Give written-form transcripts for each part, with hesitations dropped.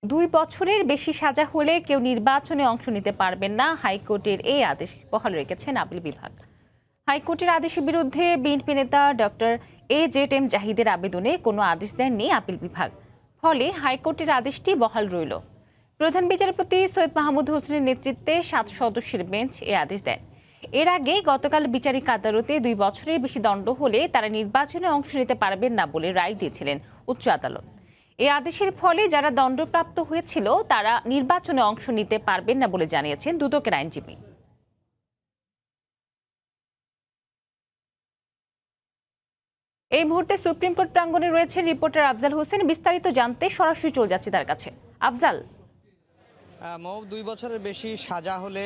2 বছরের বেশি সাজা হলে কেউ নির্বাচনে অংশ নিতে পারবেন না, হাইকোর্টের এই আদেশ বহাল রেখেছেন আপিল বিভাগ। হাইকোর্টের আদেশের বিরুদ্ধে বিএনপি নেতা ডক্টর এজেড এম জাহিদের আবেদনে কোনো আদেশ দেননি আপিল বিভাগ। ফলে হাইকোর্টের আদেশটি বহাল রইল। প্রধান বিচারপতি সৈয়দ মাহমুদ হোসেনের নেতৃত্বে 7 সদস্যের বেঞ্চ এ আদেশ দেন। এর আগে গতকাল বিচারিক আদালতে 2 বছরের বেশি দণ্ড হলে তারা নির্বাচনে অংশ নিতে পারবেন না বলে রায় দিয়েছিলেন উচ্চ আদালত। এই আদেশের ফলে যারা দণ্ডপ্রাপ্ত হয়েছিল তারা নির্বাচনে অংশ নিতে পারবেন না বলে জানিয়েছেন দুদকের আইনজীবী। এই মুহূর্তে সুপ্রিম কোর্ট প্রাঙ্গণে রয়েছে রিপোর্টার আফজাল হোসেন। বিস্তারিত জানতে সরাসরি চলে যাচ্ছে তার কাছে। আফজাল। 2 বছরের বেশি সাজা হলে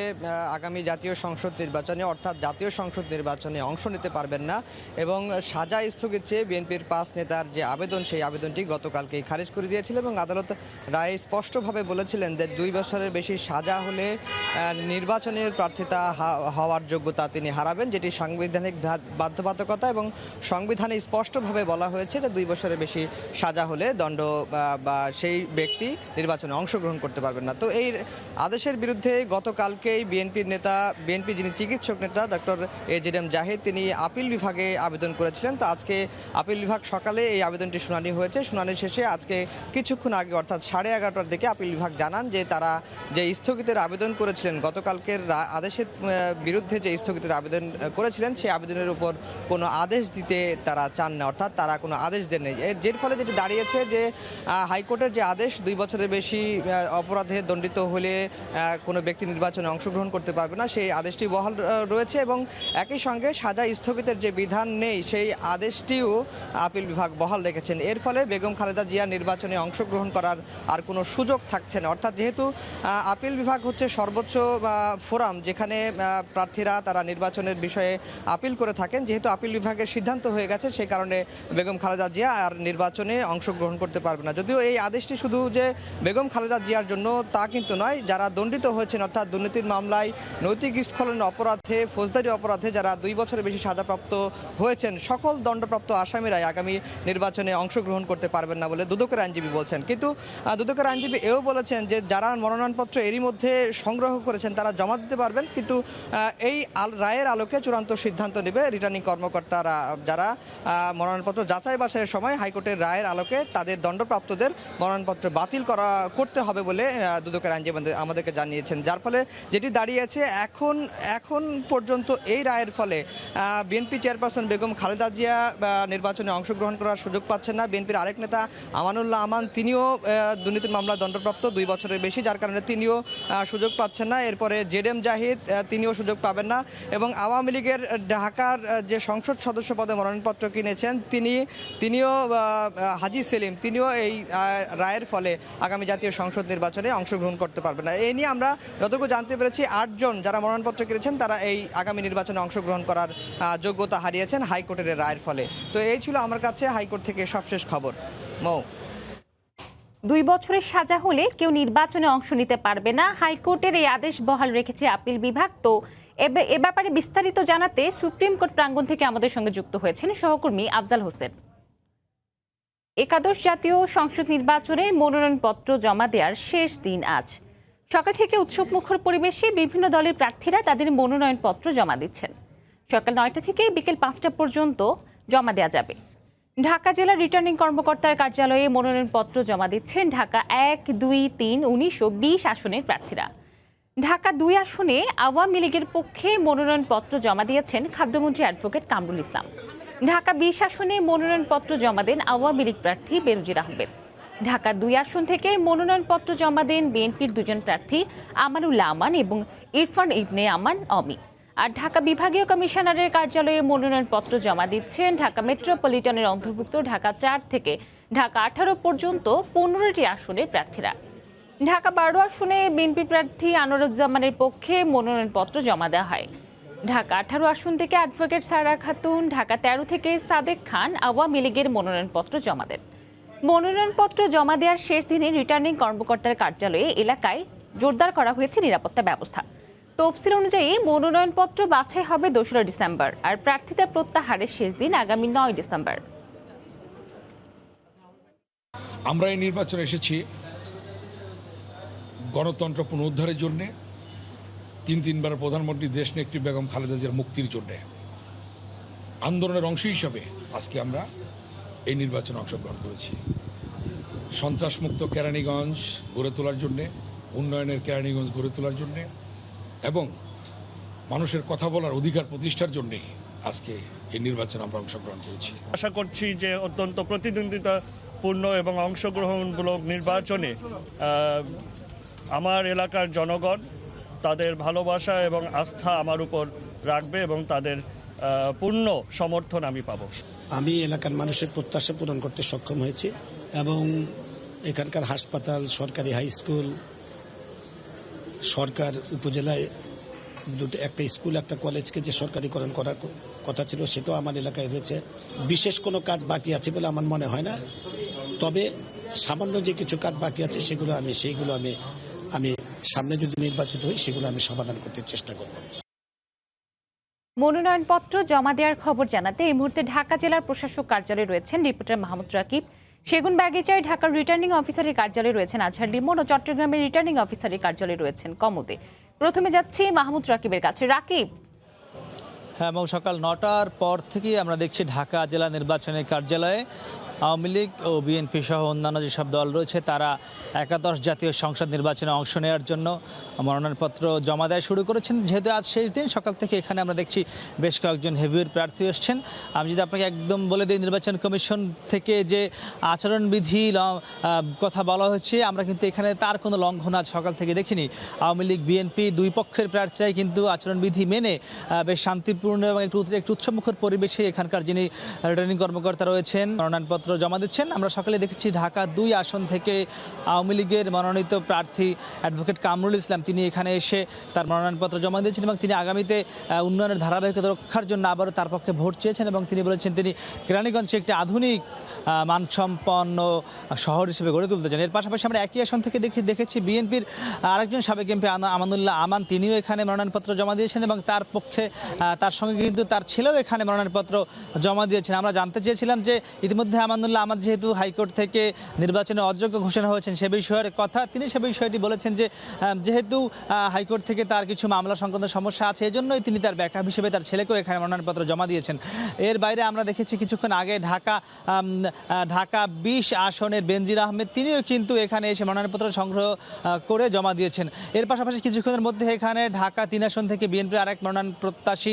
আগামী জাতীয় সংসদ নির্বাচনে অর্থাৎ জাতীয় সংসদ নির্বাচনে অংশ নিতে পারবেন না এবং সাজা স্থগিত চেয়ে বিএনপির 5 নেতার যে আবেদন সেই আবেদনটি গতকালকেই খারিজ করে দিয়েছিল এবং আদালত রায়ে স্পষ্টভাবে বলেছিলেন যে 2 বছরের বেশি সাজা হলে নির্বাচনের প্রার্থিতা হওয়ার যোগ্যতা তিনি হারাবেন, যেটি সাংবিধানিক বাধ্যবাধকতা এবং সংবিধানে স্পষ্টভাবে বলা হয়েছে যে 2 বছরের বেশি সাজা হলে দণ্ড বা সেই ব্যক্তি নির্বাচনে অংশগ্রহণ করতে পারবেন না। তো এই আদেশের বিরুদ্ধে গতকালকেই বিএনপি যিনি চিকিৎসক নেতা ডক্টর এজেড এম জাহিদ তিনি আপিল বিভাগে আবেদন করেছিলেন। তো আজকে আপিল বিভাগ সকালে এই আবেদনটি শুনানি হয়েছে। শুনানি শেষে আজকে কিছুক্ষণ আগে অর্থাৎ 11:30টার দিকে আপিল বিভাগ জানান যে তারা যে স্থগিতের আবেদন করেছিলেন, গতকালকের আদেশের বিরুদ্ধে যে স্থগিতের আবেদন করেছিলেন সেই আবেদনের উপর কোনো আদেশ দিতে তারা চান না, অর্থাৎ তারা কোনো আদেশ দেন নেই। এর ফলে যেটি দাঁড়িয়েছে যে হাইকোর্টের যে আদেশ 2 বছরের বেশি অপরাধে দণ্ডিত হলে কোনো ব্যক্তি নির্বাচনে অংশগ্রহণ করতে পারবে না, সেই আদেশটি বহাল রয়েছে এবং একই সঙ্গে সাজা স্থগিতের যে বিধান নেই সেই আদেশটিও আপিল বিভাগ বহাল রেখেছেন। এর ফলে বেগম খালেদা জিয়া নির্বাচনে অংশগ্রহণ করার আর কোনো সুযোগ থাকছে না। অর্থাৎ যেহেতু আপিল বিভাগ হচ্ছে সর্বোচ্চ ফোরাম যেখানে প্রার্থীরা তারা নির্বাচনের বিষয়ে আপিল করে থাকেন, যেহেতু আপিল বিভাগের সিদ্ধান্ত হয়ে গেছে সেই কারণে বেগম খালেদা জিয়া আর নির্বাচনে অংশগ্রহণ করতে পারবে না। যদিও এই আদেশটি শুধু যে বেগম খালেদা জিয়ার জন্য তা কিন্তু নয়, যারা দণ্ডিত হয়েছেন অর্থাৎ দুর্নীতির মামলায়, নৈতিক স্খলনের অপরাধে, ফৌজদারি অপরাধে যারা 2 বছরের বেশি সাজাপ্রাপ্ত হয়েছেন সকল দণ্ডপ্রাপ্ত আসামিরাই আগামী নির্বাচনে অংশগ্রহণ করতে পারবেন না বলে দুদকের আইনজীবী বলছেন। কিন্তু দুদকের আইনজীবী এও বলেছেন যে যারা মনোনয়নপত্র এরই মধ্যে সংগ্রহ করেছেন তারা জমা দিতে পারবেন, কিন্তু এই রায়ের আলোকে চূড়ান্ত সিদ্ধান্ত নেবে রিটার্নিং কর্মকর্তারা, যারা মনোনয়নপত্র যাচাই বাছাইয়ের সময় হাইকোর্টের রায়ের আলোকে তাদের দণ্ডপ্রাপ্তদের মনোনয়নপত্র বাতিল করতে হবে বলে দুদকের আইনজীবী আমাদেরকে জানিয়েছেন। যার ফলে যেটি দাঁড়িয়েছে এখন পর্যন্ত এই রায়ের ফলে বিএনপি চেয়ারপারসন বেগম খালেদা জিয়া নির্বাচনে অংশগ্রহণ করার সুযোগ পাচ্ছেন না। বিএনপির আরেক নেতা আমানুল্লাহ আমান তিনিও দুর্নীতির মামলা দণ্ডপ্রাপ্ত 2 বছরের বেশি, যার কারণে তিনিও সুযোগ পাচ্ছেন না। এরপরে জেড এম জাহিদ তিনিও সুযোগ পাবেন না এবং আওয়ামী লীগের ঢাকার যে সংসদ সদস্য পদে মনোনয়নপত্র কিনেছেন তিনিও হাজি সেলিম তিনিও এই রায়ের ফলে আগামী জাতীয় সংসদ নির্বাচনে অংশগ্রহণ করতে পারবে না। এই নিয়ে আমরা যতটুকু জানতে পেরেছি 8 জন যারা মনোনয়নপত্র কিনেছেন তারা এই আগামী নির্বাচনে অংশগ্রহণ করার যোগ্যতা হারিয়েছেন হাইকোর্টের রায়ের ফলে। তো এই ছিল আমার কাছে হাইকোর্ট থেকে সবশেষ খবর। 2 বছরের সাজা হলে কেউ নির্বাচনে অংশ নিতে পারবে না, হাইকোর্টের এই আদেশ বহাল রেখেছে আপিল বিভাগ। তো এ ব্যাপারে বিস্তারিত জানাতে সুপ্রিম কোর্ট প্রাঙ্গণ থেকে আমাদের সঙ্গে যুক্ত হয়েছেন সহকর্মী আফজাল হোসেন। একাদশ জাতীয় সংসদ নির্বাচনে মনোনয়নপত্র জমা দেওয়ার শেষ দিন আজ। সকাল থেকে উৎসবমুখর পরিবেশে বিভিন্ন দলের প্রার্থীরা তাদের মনোনয়নপত্র জমা দিচ্ছেন। সকাল 9টা থেকে বিকেল 5টা পর্যন্ত জমা দেওয়া যাবে। ঢাকা জেলার রিটার্নিং কর্মকর্তার কার্যালয়ে মনোনয়নপত্র জমা দিচ্ছেন ঢাকা 1, 2, 3, 19 ও 20 আসনের প্রার্থীরা। ঢাকা 2 আসনে আওয়ামী লীগের পক্ষে মনোনয়নপত্র জমা দিয়েছেন খাদ্যমন্ত্রী অ্যাডভোকেট কামরুল ইসলাম। ঢাকা 20 আসনে মনোনয়নপত্র জমা দেন আওয়ামী লীগ প্রার্থী বেনজির আহমেদ। ঢাকা 2 আসন থেকে মনোনয়নপত্র জমা দেন বিএনপির 2 জন প্রার্থী আমানুল্লাহ আমান এবং ইরফান ইবনে আমান অমি। আর ঢাকা বিভাগীয় কমিশনারের কার্যালয়ে মনোনয়নপত্র জমা দিচ্ছেন ঢাকা মেট্রোপলিটনের অন্তর্ভুক্ত ঢাকা 4 থেকে ঢাকা 18 পর্যন্ত 15টি আসনের প্রার্থীরা। ঢাকা 12 আসনে বিএনপি প্রার্থী আনোয়ারুজ্জামানের পক্ষে মনোনয়নপত্র জমা দেওয়া হয়। ঢাকা 18 আসন থেকে অ্যাডভোকেট সারা খাতুন, ঢাকা 13 থেকে সাদেক খান আওয়ামী লীগের মনোনয়নপত্র জমা দেন। মনোনয়নপত্র জমা দেওয়ার শেষ দিনে রিটার্নিং কর্মকর্তার কার্যালয়ে এলাকায় জোরদার করা হয়েছে নিরাপত্তা ব্যবস্থা। তফসিল অনুযায়ী মনোনয়নপত্র বাছাই হবে 2রা ডিসেম্বর, আর প্রার্থিতা প্রত্যাহারের শেষ দিন আগামী 9 ডিসেম্বর। আমরা এই নির্বাচনে এসেছি গণতন্ত্র পুনরুদ্ধারের জন্যে, তিনবার প্রধানমন্ত্রী দেশনেত্রী বেগম খালেদা জিয়ার মুক্তির জন্যে আন্দোলনের অংশ হিসাবে আজকে আমরা এই নির্বাচনে অংশগ্রহণ করেছি। সন্ত্রাসমুক্ত কেরানীগঞ্জ গড়ে তোলার জন্যে, উন্নয়নের কেরানীগঞ্জ গড়ে তোলার জন্যে এবং মানুষের কথা বলার অধিকার প্রতিষ্ঠার জন্যেই আজকে এই নির্বাচনে আমরা অংশগ্রহণ করেছি। আশা করছি যে অত্যন্ত প্রতিদ্বন্দ্বিতাপূর্ণ এবং অংশগ্রহণমূলক নির্বাচনে আমার এলাকার জনগণ তাদের ভালোবাসা এবং আস্থা আমার উপর রাখবে এবং তাদের পূর্ণ সমর্থন আমি পাব। আমি এলাকার মানুষের প্রত্যাশা পূরণ করতে সক্ষম হয়েছি এবং এখানকার হাসপাতাল, সরকারি হাই স্কুল, সরকার উপজেলায় একটা স্কুল, একটা কলেজকে যে সরকারিকরণ করার কথা ছিল সেটাও আমার এলাকায় হয়েছে। বিশেষ কোনো কাজ বাকি আছে বলে আমার মনে হয় না, তবে সামান্য যে কিছু কাজ বাকি আছে সেইগুলো আমি সামনে যদি নির্বাচিত হই সেগুলো আমি সমাধান করতে চেষ্টা করব। মনোনয়নপত্র জমা দেওয়ার খবর জানাতে এই মুহূর্তে ঢাকা জেলার প্রশাসক কার্যালয়ে রয়েছেন রিপোর্টার মাহমুদ রাকিব। সেগুনবাগিচায় ঢাকার রিটার্নিং অফিসারের কার্যালয়ে রয়েছেন আজহার লিমন ও চট্টগ্রামের রিটার্নিং অফিসারের কার্যালয়ে রয়েছেন কমতে। প্রথমে যাচ্ছি মাহমুদ রাকিবের কাছে। রাকিব, হ্যাঁ, এবং সকাল 9টার পর থেকেই আমরা দেখছি ঢাকা জেলা নির্বাচনের কার্যালয়ে আওয়ামী লীগ ও বিএনপি সহ অন্যান্য যেসব দল রয়েছে তারা একাদশ জাতীয় সংসদ নির্বাচনে অংশ নেওয়ার জন্য মনোনয়নপত্র জমা দেওয়া শুরু করেছেন। যেহেতু আজ শেষ দিন, সকাল থেকে এখানে আমরা দেখছি বেশ কয়েকজন হেভিওয়েট প্রার্থী এসছেন। আমি যদি আপনাকে একদম বলে দিই, নির্বাচন কমিশন থেকে যে আচরণবিধি কথা বলা হচ্ছে, আমরা কিন্তু এখানে তার কোনো লঙ্ঘন আজ সকাল থেকে দেখিনি। আওয়ামী লীগ বিএনপি দুই পক্ষের প্রার্থীরাই কিন্তু আচরণবিধি মেনে বেশ শান্তিপূর্ণ এবং একটু উৎসবমুখর পরিবেশে এখানকার যিনি রিটার্নিং কর্মকর্তা রয়েছেন মনোনয়নপত্র জমা দিচ্ছেন। আমরা সকালে দেখেছি ঢাকা 2 আসন থেকে আওয়ামী লীগের মনোনীত প্রার্থী অ্যাডভোকেট কামরুল ইসলাম তিনি এখানে এসে তার মনোনয়নপত্র জমা দিয়েছেন এবং তিনি আগামীতে উন্নয়নের ধারাবাহিকতা রক্ষার জন্য আবারও তার পক্ষে ভোট চেয়েছেন এবং তিনি বলেছেন তিনি কেরানীগঞ্জে একটি আধুনিক মানসম্পন্ন শহর হিসেবে গড়ে তুলতে চান। এর পাশাপাশি আমরা একই আসন থেকে দেখেছি বিএনপির আরেকজন সাবেক এমপি আমানুল্লাহ আমান, তিনিও এখানে মনোনয়নপত্র জমা দিয়েছেন এবং তার পক্ষে তার সঙ্গে কিন্তু তার ছেলেও এখানে মনোনয়নপত্র জমা দিয়েছেন। আমরা জানতে চেয়েছিলাম যে ইতিমধ্যে আমানুল্লাহ আমান যেহেতু হাইকোর্ট থেকে নির্বাচনে অযোগ্য ঘোষণা হয়েছেন সে বিষয়ের কথা, তিনি সে বিষয়টি বলেছেন যে যেহেতু হাইকোর্ট থেকে তার কিছু মামলা সংক্রান্ত সমস্যা আছে, এজন্যই তিনি তার ব্যাকআপ হিসেবে তার ছেলেকেও এখানে মনোনয়নপত্র জমা দিয়েছেন। এর বাইরে আমরা দেখেছি কিছুক্ষণ আগে ঢাকা 20 আসনের বেনজির আহমেদ তিনিও কিন্তু এখানে এসে মনোনয়নপত্র সংগ্রহ করে জমা দিয়েছেন। এর পাশাপাশি কিছুক্ষণের মধ্যে এখানে ঢাকা 3 আসন থেকে বিএনপির আরেক মনোনয়ন প্রত্যাশী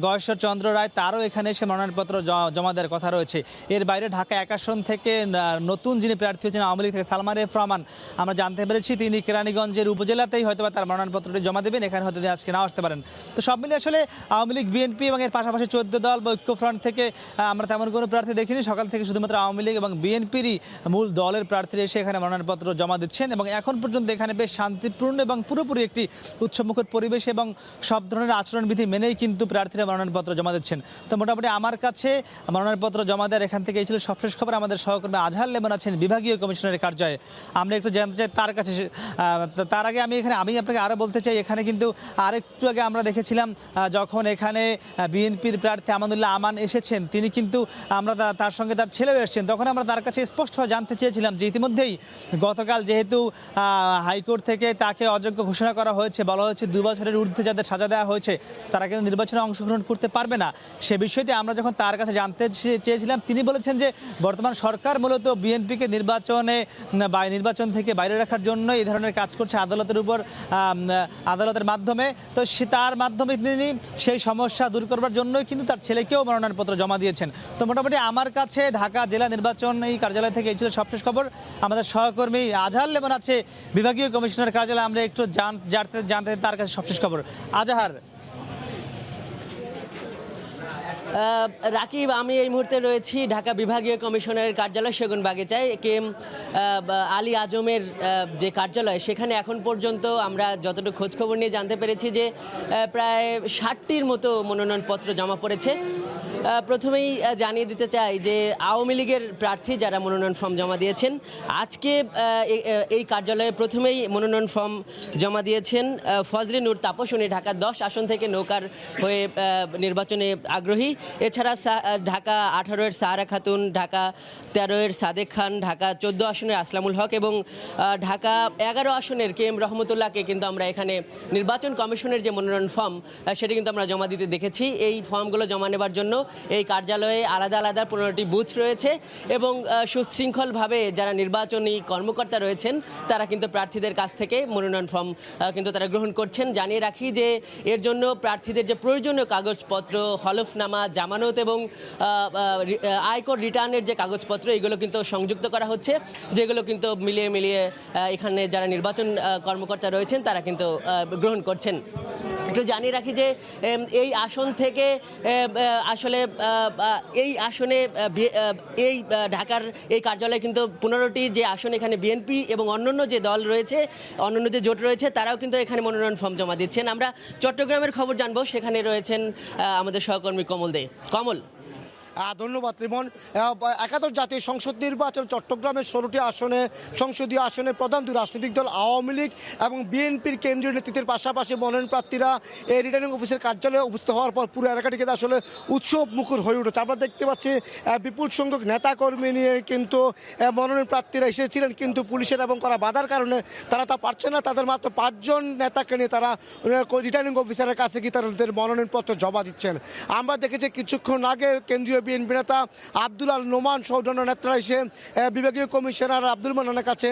গয়েশ্বর চন্দ্র রায় তারও এখানে এসে মনোনয়নপত্র জমা দেওয়ার কথা রয়েছে। এর বাইরে ঢাকা 1 আসন থেকে নতুন যিনি প্রার্থী হচ্ছেন আওয়ামী লীগ থেকে সালমান এফ রহমান, আমরা জানতে পেরেছি তিনি কেরানীগঞ্জের উপজেলাতেই হয়তো তার মনোনয়নপত্রটি জমা দেবেন, এখানে হয়তো তিনি আজকে নাও আসতে পারেন। তো সব মিলিয়ে আসলে আওয়ামী লীগ বিএনপি এবং এর পাশাপাশি 14 দল বা ঐক্যফ্রন্ট থেকে আমরা তেমন কোনো প্রার্থী দেখিনি। সকাল থেকে শুধুমাত্র আওয়ামী লীগ এবং বিএনপিরই মূল দলের প্রার্থীরা এসে এখানে মনোনয়নপত্র জমা দিচ্ছেন এবং এখন পর্যন্ত এখানে বেশ শান্তিপূর্ণ এবং পুরোপুরি একটি উৎসবমুখর পরিবেশ এবং সব ধরনের আচরণবিধি মেনেই কিন্তু প্রার্থীরা মনোনয়নপত্র জমা দিচ্ছেন। তো মোটামুটি আমার কাছে মনোনয়নপত্র জমা দেওয়ার এখান থেকে এই ছিল সবশেষ খবর। আমাদের সহকর্মী আজহার লেমন আছেন বিভাগীয় কমিশনারের কার্যালয়ে, আমরা একটু জানতে চাই তার কাছে। তার আগে আমি আপনাকে আরও বলতে চাই, এখানে কিন্তু আরেকটু আগে আমরা দেখেছিলাম যখন এখানে বিএনপির প্রার্থী আমানুল্লাহ আমান এসেছেন, তিনি কিন্তু আমরা তার সঙ্গে তার ছেলেও এসেছেন, তখন আমরা তার কাছে স্পষ্টভাবে জানতে চেয়েছিলাম যে ইতিমধ্যেই গতকাল যেহেতু হাইকোর্ট থেকে তাকে অযোগ্য ঘোষণা করা হয়েছে, বলা হয়েছে 2 বছরের ঊর্ধ্বে যাদের সাজা দেওয়া হয়েছে তারা কিন্তু নির্বাচনে অংশগ্রহণ করতে পারবে না। সে বিষয়টি আমরা যখন তার কাছে জানতে চেয়েছিলাম, তিনি বলেছেন যে বর্তমান সরকার মূলত বিএনপিকে নির্বাচন থেকে বাইরে রাখার জন্য এই ধরনের কাজ করছে আদালতের মাধ্যমে। তো তার মাধ্যমে তিনি সেই সমস্যা দূর করবার জন্যই কিন্তু তার ছেলেকেও মনোনয়নপত্র জমা দিয়েছেন। তো মোটামুটি আমার কাছে ঢাকা জেলা নির্বাচন এই কার্যালয় থেকে এই ছিল সবশেষ খবর। আমাদের সহকর্মী আজহার লেমন আছে বিভাগীয় কমিশনার কার্যালয়ে, আমরা একটু জানতে তার কাছে সবশেষ খবর। আজহার। রাকিব, আমি এই মুহূর্তে রয়েছি ঢাকা বিভাগীয় কমিশনারের কার্যালয় সেগুনবাগিচায়। আলী আজমের যে কার্যালয়, সেখানে এখন পর্যন্ত আমরা যতটুকু খোঁজখবর নিয়ে জানতে পেরেছি যে প্রায় 60টির মতো মনোনয়নপত্র জমা পড়েছে। প্রথমেই জানিয়ে দিতে চাই যে আওয়ামী লীগের প্রার্থী যারা মনোনয়ন ফর্ম জমা দিয়েছেন আজকে এই কার্যালয়ে প্রথমেই মনোনয়ন ফর্ম জমা দিয়েছেন ফজলে নূর তাপস। উনি ঢাকা 10 আসন থেকে নৌকার হয়ে নির্বাচনে আগ্রহী। এছাড়া ঢাকা 18-এর সাহারা খাতুন, ঢাকা 13-এর সাদেক খান, ঢাকা 14 আসনের আসলামুল হক এবং ঢাকা 11 আসনের কে এম রহমতুল্লাহকে কিন্তু আমরা এখানে নির্বাচন কমিশনের যে মনোনয়ন ফর্ম সেটি কিন্তু আমরা জমা দিতে দেখেছি। এই ফর্মগুলো জমা নেবার জন্য এই কার্যালয়ে আলাদা আলাদা 15টি বুথ রয়েছে এবং সুশৃঙ্খলভাবে যারা নির্বাচনী কর্মকর্তা রয়েছেন তারা কিন্তু প্রার্থীদের কাছ থেকে মনোনয়ন ফর্ম কিন্তু তারা গ্রহণ করছেন। জানিয়ে রাখি যে এর জন্য প্রার্থীদের যে প্রয়োজনীয় কাগজপত্র, হলফনামা, জামানত এবং আয়কর রিটার্নের যে কাগজপত্র এগুলো কিন্তু সংযুক্ত করা হচ্ছে, যেগুলো কিন্তু মিলিয়ে এখানে যারা নির্বাচন কর্মকর্তা রয়েছেন তারা কিন্তু গ্রহণ করছেন। একটু জানিয়ে রাখি যে এই আসন থেকে আসলে এই আসনে এই ঢাকার এই কার্যালয়ে কিন্তু 15টি যে আসন এখানে বিএনপি এবং অন্যান্য যে দল রয়েছে, অন্যান্য যে জোট রয়েছে তারাও কিন্তু এখানে মনোনয়ন ফর্ম জমা দিচ্ছেন। আমরা চট্টগ্রামের খবর জানবো, সেখানে রয়েছেন আমাদের সহকর্মী কমল দে। কমল। ধন্যবাদ লিমন। একাদশ জাতীয় সংসদ নির্বাচন চট্টগ্রামের 16টি আসনে সংসদীয় আসনে প্রধান দুই রাজনৈতিক দল আওয়ামী লীগ এবং বিএনপির কেন্দ্রীয় নেতৃত্বের পাশাপাশি মনোনয়ন প্রার্থীরা এই রিটার্নিং অফিসের কার্যালয়ে উপস্থিত হওয়ার পর পুরো এলাকাটিকে আসলে উৎসব মুখর হয়ে উঠেছে। আমরা দেখতে পাচ্ছি বিপুল সংখ্যক নেতাকর্মী নিয়ে কিন্তু মনোনয়ন প্রার্থীরা এসেছিলেন, কিন্তু পুলিশের এবং করা বাধার কারণে তারা তা পারছে না। তাদের মাত্র 5 জন নেতাকে নিয়ে তারা রিটার্নিং অফিসারের কাছে গিয়ে তাদের মনোনয়নপত্র জমা দিচ্ছেন। আমরা দেখেছি কিছুক্ষণ আগে কেন্দ্রীয় বিএনপি নেতা আব্দুল আল নোমান সহ অন্যান্য নেতারা এসে বিভাগীয় কমিশনার আব্দুল মান্নানের কাছে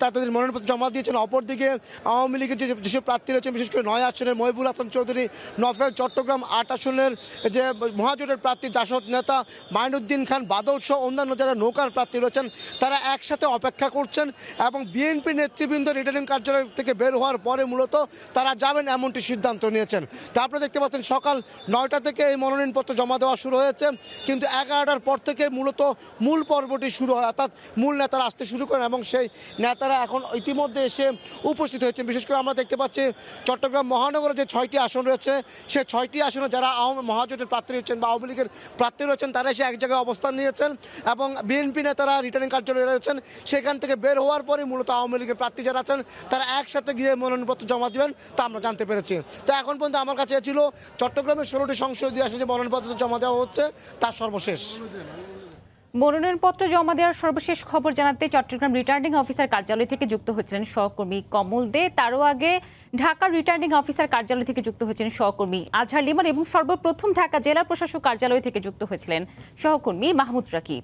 তাদের মনোনয়নপত্র জমা দিয়েছেন। অপরদিকে আওয়ামী লীগের যেসব প্রার্থী রয়েছেন, বিশেষ করে 9 আসনের মহিবুল হাসান চৌধুরী নফেল, চট্টগ্রাম 8 আসনের যে মহাজোটের প্রার্থী জাসদ নেতা মাইনুদ্দিন খান বাদল সহ অন্যান্য যারা নৌকার প্রার্থী রয়েছেন তারা একসাথে অপেক্ষা করছেন এবং বিএনপি নেতৃবৃন্দ রিটার্নিং কার্যালয় থেকে বের হওয়ার পরে মূলত তারা যাবেন এমনটি সিদ্ধান্ত নিয়েছেন। তা আপনারা দেখতে পাচ্ছেন সকাল 9টা থেকে এই মনোনয়নপত্র জমা দেওয়া শুরু হয়েছে, কিন্তু 11টার পর থেকে মূলত মূল পর্বটি শুরু হয়, অর্থাৎ মূল নেতারা আসতে শুরু করেন এবং সেই নেতারা এখন ইতিমধ্যে এসে উপস্থিত হয়েছেন। বিশেষ করে আমরা দেখতে পাচ্ছি চট্টগ্রাম মহানগরে যে 6টি আসন রয়েছে সেই 6টি আসনে যারা মহাজোটের প্রার্থী রয়েছেন বা আওয়ামী লীগের প্রার্থী রয়েছেন তারা এসে এক জায়গায় অবস্থান নিয়েছেন এবং বিএনপি নেতারা রিটার্নিং কার্যালয়ে রয়েছেন। সেখান থেকে বের হওয়ার পরে মূলত আওয়ামী লীগের প্রার্থী যারা আছেন তারা একসাথে গিয়ে মনোনয়নপত্র জমা দেবেন, তা আমরা জানতে পেরেছি। তো এখন পর্যন্ত আমার কাছে ছিল চট্টগ্রামের 16টি সংসদীয় আসনে যে মনোনয়নপত্র জমা দেওয়া হচ্ছে তার সর্বশেষ। মনোনয়নপত্র জমা দেওয়ার সর্বশেষ খবর জানাতে চট্টগ্রাম রিটার্নিং অফিসার কার্যালয় থেকে যুক্ত হয়েছিলেন সহকর্মী কমল দে। তারও আগে ঢাকা রিটার্নিং অফিসার কার্যালয় থেকে যুক্ত হয়েছিলেন সহকর্মী আজহার লিমন এবং সর্বপ্রথম ঢাকা জেলা প্রশাসক কার্যালয় থেকে যুক্ত হয়েছিলেন সহকর্মী মাহমুদ রাকিব।